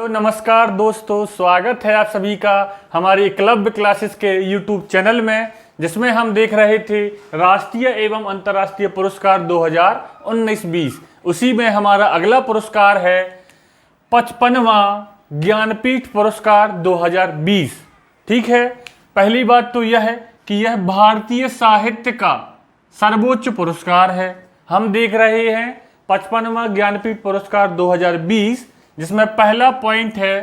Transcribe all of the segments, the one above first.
नमस्कार दोस्तों, स्वागत है आप सभी का हमारे एकलव्य क्लासेस के यूट्यूब चैनल में, जिसमें हम देख रहे थे राष्ट्रीय एवं अंतर्राष्ट्रीय पुरस्कार 2019-20। उसी में हमारा अगला पुरस्कार है 55वां ज्ञानपीठ पुरस्कार 2020। ठीक है, पहली बात तो यह है कि यह भारतीय साहित्य का सर्वोच्च पुरस्कार है। हम देख रहे हैं 55वां ज्ञानपीठ पुरस्कार 2020, जिसमें पहला पॉइंट है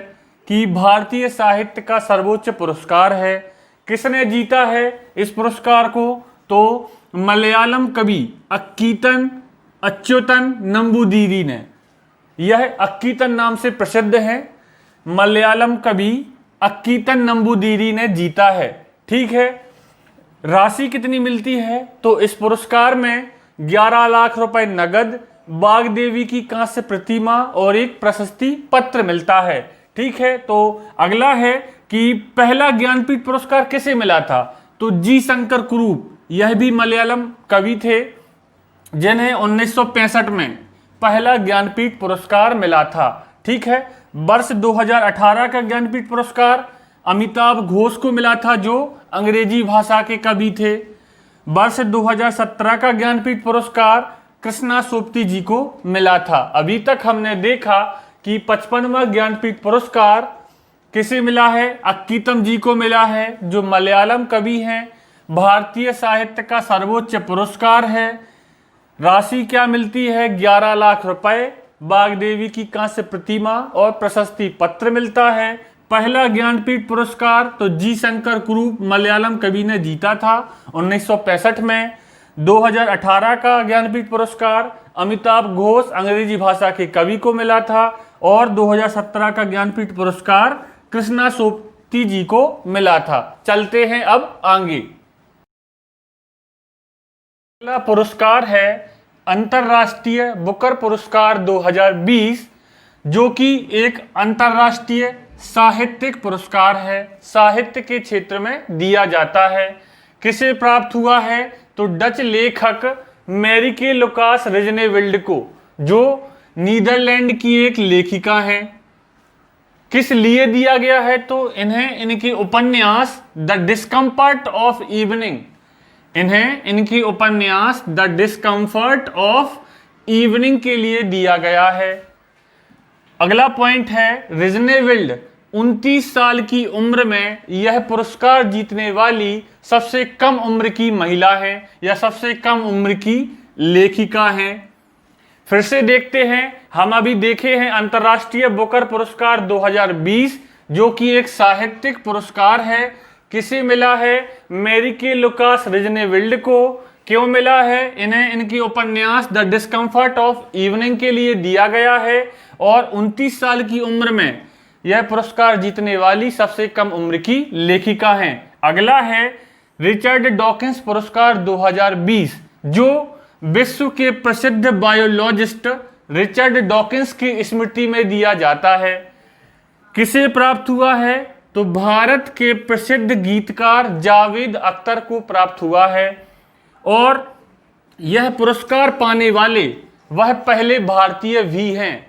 कि भारतीय साहित्य का सर्वोच्च पुरस्कार है। किसने जीता है इस पुरस्कार को? तो मलयालम कवि अक्कीतन अच्युतन नंबूदिरी ने। यह अक्कीतन नाम से प्रसिद्ध है। मलयालम कवि अक्कीतन नंबूदिरी ने जीता है। ठीक है, राशि कितनी मिलती है? तो इस पुरस्कार में 11 लाख रुपए नगद, बाग देवी की कांस्य प्रतिमा और एक प्रशस्ति पत्र मिलता है। ठीक है, तो अगला है कि पहला ज्ञानपीठ पुरस्कार किसे मिला था? तो जी शंकर कुरूप, यह भी मलयालम कवि थे, जिन्हें 1965 में पहला ज्ञानपीठ पुरस्कार मिला था। ठीक है, वर्ष 2018 का ज्ञानपीठ पुरस्कार अमिताभ घोष को मिला था, जो अंग्रेजी भाषा के कवि थे। वर्ष 2017 का ज्ञानपीठ पुरस्कार कृष्णा सोपती जी को मिला था। अभी तक हमने देखा कि 55वां ज्ञानपीठ पुरस्कार किसे मिला है? अक्कीतम जी को मिला है, जो मलयालम कवि हैं। भारतीय साहित्य का सर्वोच्च पुरस्कार है। राशि क्या मिलती है? 11 लाख रुपए, बाग देवी की कांस्य प्रतिमा और प्रशस्ति पत्र मिलता है। पहला ज्ञानपीठ पुरस्कार तो जी शंकर कुरूप मलयालम कवि ने जीता था 1965 में। 2018 का ज्ञानपीठ पुरस्कार अमिताभ घोष अंग्रेजी भाषा के कवि को मिला था और 2017 का ज्ञानपीठ पुरस्कार कृष्णा सोपती जी को मिला था। चलते हैं अब आगे। अगला पुरस्कार है अंतर्राष्ट्रीय बुकर पुरस्कार 2020, जो कि एक अंतर्राष्ट्रीय साहित्यिक पुरस्कार है। साहित्य के क्षेत्र में दिया जाता है। किसे प्राप्त हुआ है? तो डच लेखक मैरिके लुकास रिजनेविल्ड को, जो नीदरलैंड की एक लेखिका हैं। किस लिए दिया गया है? तो इन्हें इनके उपन्यास the discomfort of evening, the discomfort of evening के लिए दिया गया है। अगला पॉइंट है रिजनेविल्ड 29 साल की उम्र में यह पुरस्कार जीतने वाली सबसे कम उम्र की महिला है या सबसे कम उम्र की लेखिका हैं। फिर से देखते हैं, हम अभी देखे हैं अंतर्राष्ट्रीय बुकर पुरस्कार 2020, जो कि एक साहित्यिक पुरस्कार है। किसे मिला है? मैरिके लुकास रिजनेविल्ड को। क्यों मिला है? इन्हें इनकी उपन्यास द डिस्कम्फर्ट ऑफ इवनिंग के लिए दिया गया है और 29 साल की उम्र में यह पुरस्कार जीतने वाली सबसे कम उम्र की लेखिका हैं। अगला है रिचर्ड डॉकिंस पुरस्कार 2020, जो विश्व के प्रसिद्ध बायोलॉजिस्ट रिचर्ड डॉकिंस की स्मृति में दिया जाता है। किसे प्राप्त हुआ है? तो भारत के प्रसिद्ध गीतकार जावेद अख्तर को प्राप्त हुआ है और यह पुरस्कार पाने वाले वह पहले भारतीय भी हैं।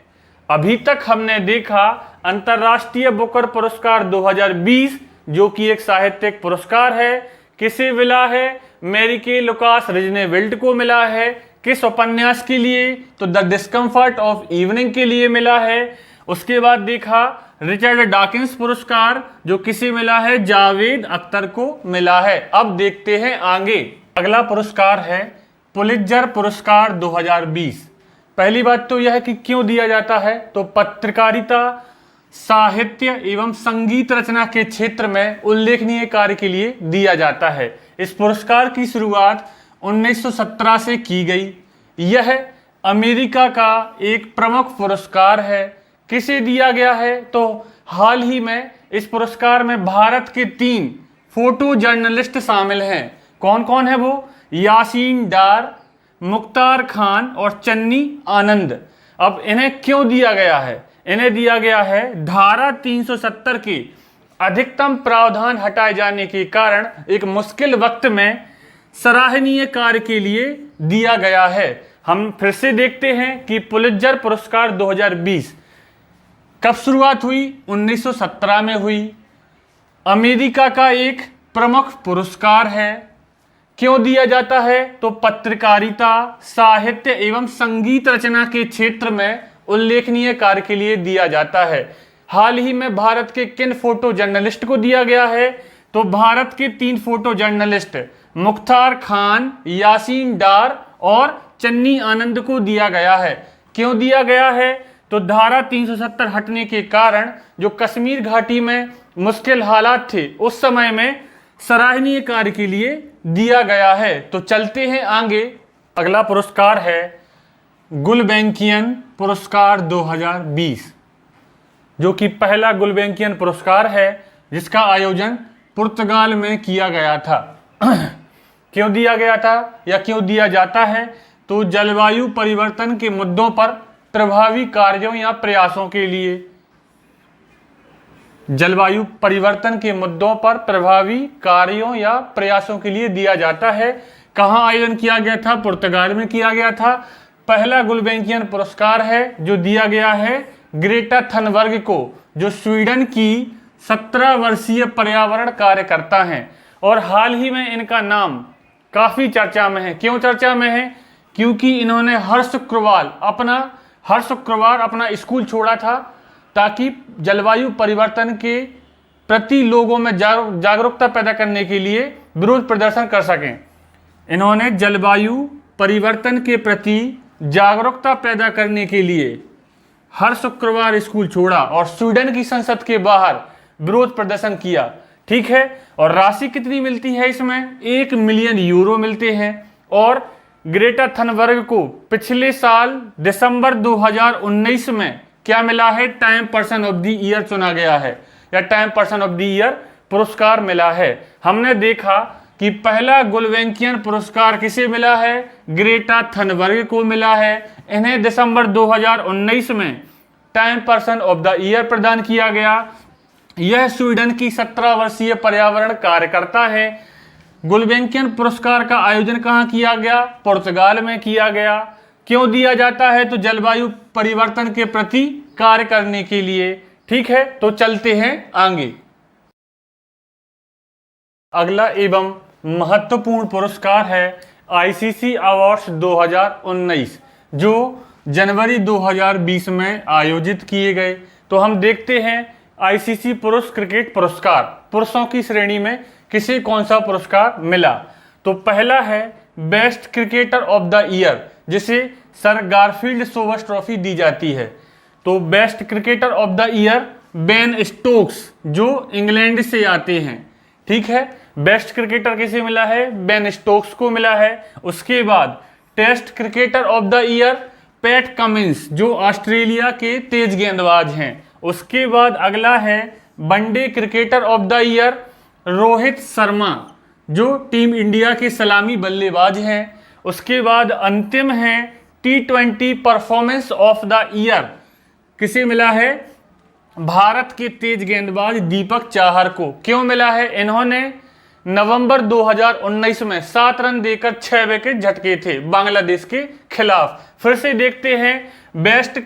अभी तक हमने देखा अंतर्राष्ट्रीय बुकर पुरस्कार 2020, जो कि एक साहित्यिक पुरस्कार है। किसे मिला है? मैरिके लुकास रिजनेविल्ड को मिला है। किस उपन्यास के लिए? तो द डिस्कम्फर्ट ऑफ इवनिंग के लिए मिला है। उसके बाद देखा रिचर्ड डॉकिंस पुरस्कार, जो किसे मिला है? जावेद अख्तर को मिला है। अब देखते हैं आगे। अगला पुरस्कार है पुलित्जर पुरस्कार 2020। पहली बात तो यह है कि क्यों दिया जाता है? तो पत्रकारिता, साहित्य एवं संगीत रचना के क्षेत्र में उल्लेखनीय कार्य के लिए दिया जाता है। इस पुरस्कार की शुरुआत 1917 से की गई। यह अमेरिका का एक प्रमुख पुरस्कार है। किसे दिया गया है? तो हाल ही में इस पुरस्कार में भारत के 3 फोटो जर्नलिस्ट शामिल हैं। कौन कौन है वो? यासीन डार, मुख्तार खान और चन्नी आनंद। अब इन्हें क्यों दिया गया है? इन्हें दिया गया है धारा 370 के अधिकतम प्रावधान हटाए जाने के कारण एक मुश्किल वक्त में सराहनीय कार्य के लिए दिया गया है। हम फिर से देखते हैं कि पुलित्जर पुरस्कार 2020 कब शुरुआत हुई? 1917 में हुई। अमेरिका का एक प्रमुख पुरस्कार है। क्यों दिया जाता है? तो पत्रकारिता, साहित्य एवं संगीत रचना के क्षेत्र में उल्लेखनीय कार्य के लिए दिया जाता है। हाल ही में भारत के किन फोटो जर्नलिस्ट को दिया गया है? तो भारत के 3 फोटो जर्नलिस्ट मुख्तार खान, यासीन डार और चन्नी आनंद को दिया गया है। क्यों दिया गया है? तो धारा 370 हटने के कारण जो कश्मीर घाटी में मुश्किल हालात थे उस समय में सराहनीय कार्य के लिए दिया गया है। तो चलते हैं आगे। अगला पुरस्कार है गुलबैंकियन पुरस्कार 2020, जो कि पहला गुलबैंकियन पुरस्कार है जिसका आयोजन पुर्तगाल में किया गया था। क्यों दिया गया था या क्यों दिया जाता है? तो जलवायु परिवर्तन के मुद्दों पर प्रभावी कार्यों या प्रयासों के लिए, जलवायु परिवर्तन के मुद्दों पर प्रभावी कार्यों या प्रयासों के लिए दिया जाता है। कहाँ आयोजन किया गया था? पुर्तगाल में किया गया था। पहला गुलबैंकियन पुरस्कार है जो दिया गया है ग्रेटा थनबर्ग को, जो स्वीडन की 17 वर्षीय पर्यावरण कार्यकर्ता हैं और हाल ही में इनका नाम काफी चर्चा में है। क्यों चर्चा में है? क्योंकि इन्होंने हर शुक्रवार अपना स्कूल छोड़ा था ताकि जलवायु परिवर्तन के प्रति लोगों में जागरूकता पैदा करने के लिए विरोध प्रदर्शन कर सकें। इन्होंने जलवायु परिवर्तन के प्रति जागरूकता पैदा करने के लिए हर शुक्रवार स्कूल छोड़ा और स्वीडन की संसद के बाहर विरोध प्रदर्शन किया। ठीक है, और राशि कितनी मिलती है इसमें? 1 मिलियन यूरो मिलते हैं। और ग्रेटा थनबर्ग को पिछले साल दिसंबर 2019 में क्या मिला है? Time person of the year चुना गया है या time person of the year पुरस्कार मिला है। हमने देखा कि पहला गुलबैंकियन पुरस्कार किसे मिला है? ग्रेटा थनबर्ग को मिला है। इन्हें दिसंबर 2019 में time person of the year प्रदान किया गया। यह स्वीडन की 17 वर्षीय पर्यावरण कार्यकर्ता है। गुलबैंकियन पुरस्कार का आयोजन कहाँ किया गया? पुर्तगाल में किया गया। क्यों दिया जाता है? तो जलवायु परिवर्तन के प्रति कार्य करने के लिए। ठीक है, तो चलते हैं आगे। अगला एवं महत्वपूर्ण पुरस्कार है आईसीसी अवार्ड्स 2019, जो जनवरी 2020 में आयोजित किए गए। तो हम देखते हैं आईसीसी पुरुष क्रिकेट पुरस्कार पुरुषों की श्रेणी में किसे कौन सा पुरस्कार मिला। तो पहला है best cricketer of the year, जिसे सर गारफील्ड सोबर्स ट्रॉफी दी जाती है। तो best cricketer of the year Ben Stokes, जो इंग्लैंड से आते हैं। ठीक है, बेस्ट क्रिकेटर किसे मिला है? बेन स्टोक्स को मिला है। उसके बाद test cricketer of the year Pat Cummins, जो ऑस्ट्रेलिया के तेज गेंदबाज हैं। उसके बाद अगला है one day cricketer of the year Rohit Sharma, जो टीम इंडिया के सलामी बल्लेबाज हैं। उसके बाद अंतिम है T20 performance of the year, किसे मिला है? भारत के तेज गेंदबाज दीपक चाहर को। क्यों मिला है? इन्होंने नवंबर 2019 में 7 रन देकर 6 विकेट झटके थे बांग्लादेश के खिलाफ। फिर से देखते हैं best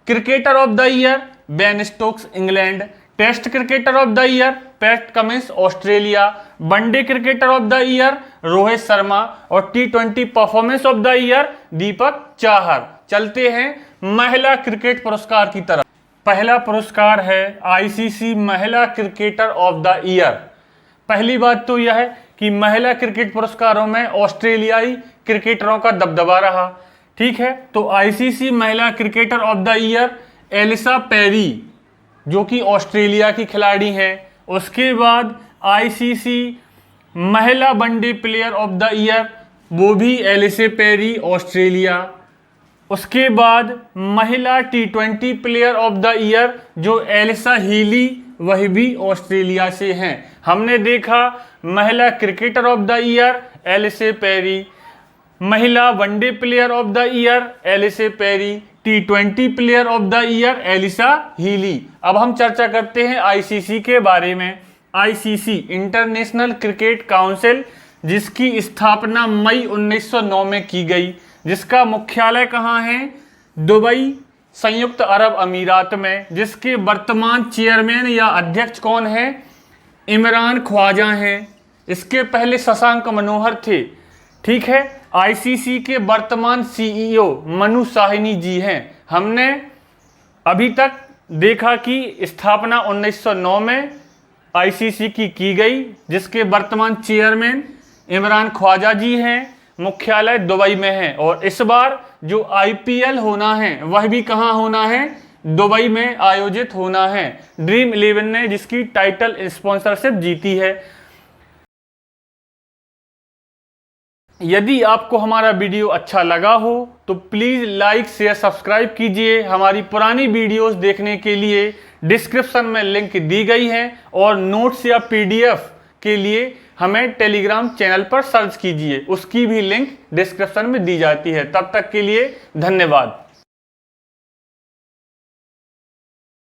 cricketer of the year Ben Stokes England, test cricketer of the year Pat Cummins Australia, one day cricketer of the year Rohit Sharma और T20 performance of the year Deepak Chahar. चलते हैं महिला क्रिकेट पुरस्कार की तरफ। पहला पुरस्कार है आईसीसी महिला क्रिकेटर ऑफ द ईयर। पहली बात तो यह है कि महिला क्रिकेट पुरस्कारों में ऑस्ट्रेलियाई क्रिकेटरों का दबदबा रहा। ठीक है, तो आईसीसी महिला cricketer of the year Ellyse Perry, जो कि ऑस्ट्रेलिया की खिलाड़ी हैं। उसके बाद आईसीसी महिला one day player of the year, वो भी एलिसा पेरी ऑस्ट्रेलिया। उसके बाद महिला T20 player of the year Alyssa Healy हीली, वह भी ऑस्ट्रेलिया से हैं। हमने देखा महिला cricketer of the year Ellyse Perry, महिला one day player of the year Ellyse Perry, T20 player of the year Alyssa Healy. अब हम चर्चा करते हैं आईसीसी के बारे में। आईसीसी इंटरनेशनल क्रिकेट काउंसिल, जिसकी स्थापना मई 1909 में की गई, जिसका मुख्यालय कहाँ है? दुबई, संयुक्त अरब अमीरात में, जिसके वर्तमान चेयरमैन या अध्यक्ष कौन है? इमरान ख्वाजा हैं। इसके पहले शशांक मनोहर थे। ठीक है। आईसीसी के वर्तमान सीईओ मनु साहनी जी हैं। हमने अभी तक देखा कि स्थापना 1909 में आईसीसी की गई, जिसके वर्तमान चेयरमैन इमरान ख्वाजा जी हैं। मुख्यालय दुबई में है। और इस बार जो आईपीएल होना है वह भी कहाँ होना है? दुबई में आयोजित होना है। ड्रीम 11 ने जिसकी टाइटल स्पॉन्सरशिप जीती है। यदि आपको हमारा वीडियो अच्छा लगा हो तो प्लीज़ लाइक शेयर सब्सक्राइब कीजिए। हमारी पुरानी वीडियोस देखने के लिए डिस्क्रिप्शन में लिंक दी गई है, और नोट्स या पीडीएफ के लिए हमें टेलीग्राम चैनल पर सर्च कीजिए, उसकी भी लिंक डिस्क्रिप्शन में दी जाती है। तब तक के लिए धन्यवाद।